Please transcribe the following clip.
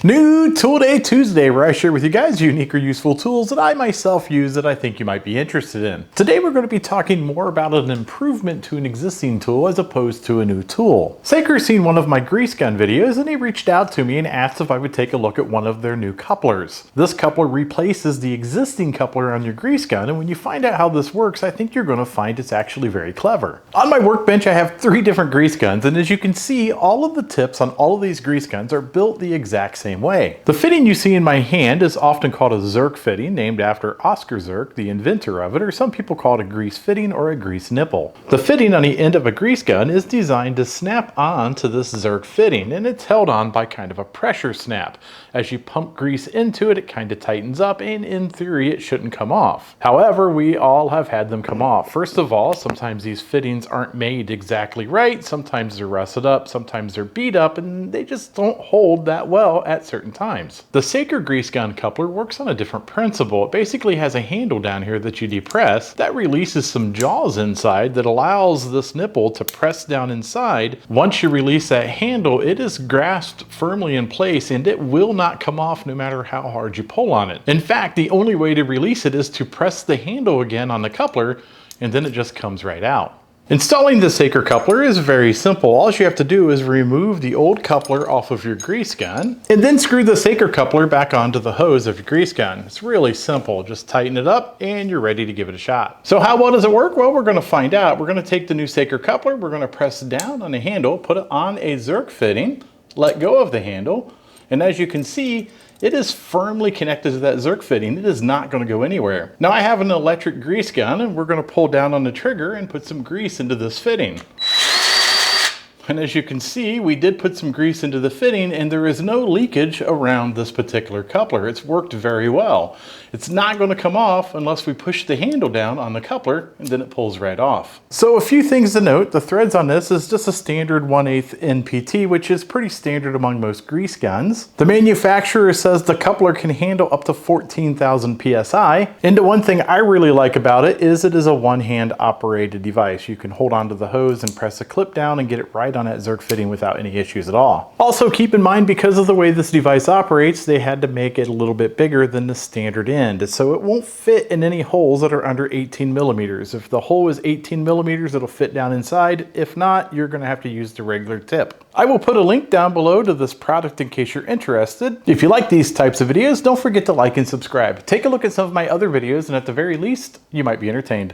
New Tool Day Tuesday, where I share with you guys unique or useful tools that I myself use that I think you might be interested in. Today we're going to be talking more about an improvement to an existing tool as opposed to a new tool. Sacre seen one of my grease gun videos and he reached out to me and asked if I would take a look at one of their new couplers. This coupler replaces the existing coupler on your grease gun, and when you find out how this works, I think you're going to find it's actually very clever. On my workbench I have 3 different grease guns, and as you can see, all of the tips on all of these grease guns are built the exact same way. The fitting you see in my hand is often called a Zerk fitting, named after Oscar Zerk, the inventor of it, or some people call it a grease fitting or a grease nipple. The fitting on the end of a grease gun is designed to snap on to this Zerk fitting, and it's held on by kind of a pressure snap. As you pump grease into it, it kind of tightens up, and in theory it shouldn't come off. However, we all have had them come off. First of all, sometimes these fittings aren't made exactly right, sometimes they're rusted up, sometimes they're beat up, and they just don't hold that well at certain times. The Sacre grease gun coupler works on a different principle. It basically has a handle down here that you depress that releases some jaws inside that allows this nipple to press down inside. Once you release that handle, it is grasped firmly in place and it will not come off no matter how hard you pull on it. In fact, the only way to release it is to press the handle again on the coupler, and then it just comes right out. Installing the Sacre coupler is very simple. All you have to do is remove the old coupler off of your grease gun and then screw the Sacre coupler back onto the hose of your grease gun. It's really simple. Just tighten it up and you're ready to give it a shot. So how well does it work? Well, we're going to find out. We're going to take the new Sacre coupler, we're going to press down on the handle, put it on a Zerk fitting, let go of the handle, and as you can see, it is firmly connected to that Zerk fitting. It is not going to go anywhere. Now I have an electric grease gun and we're going to pull down on the trigger and put some grease into this fitting. And as you can see, we did put some grease into the fitting and there is no leakage around this particular coupler. It's worked very well. It's not going to come off unless we push the handle down on the coupler and then it pulls right off. So a few things to note. The threads on this is just a standard 1/8 NPT, which is pretty standard among most grease guns. The manufacturer says the coupler can handle up to 14,000 PSI. And the one thing I really like about it is a one-hand operated device. You can hold onto the hose and press a clip down and get it right on that Zerk fitting without any issues at all. Also keep in mind, because of the way this device operates, they had to make it a little bit bigger than the standard end, so it won't fit in any holes that are under 18 millimeters. If the hole is 18 millimeters, it'll fit down inside. If not, you're going to have to use the regular tip. I will put a link down below to this product in case you're interested. If you like these types of videos, don't forget to like and subscribe. Take a look at some of my other videos, and at the very least, you might be entertained.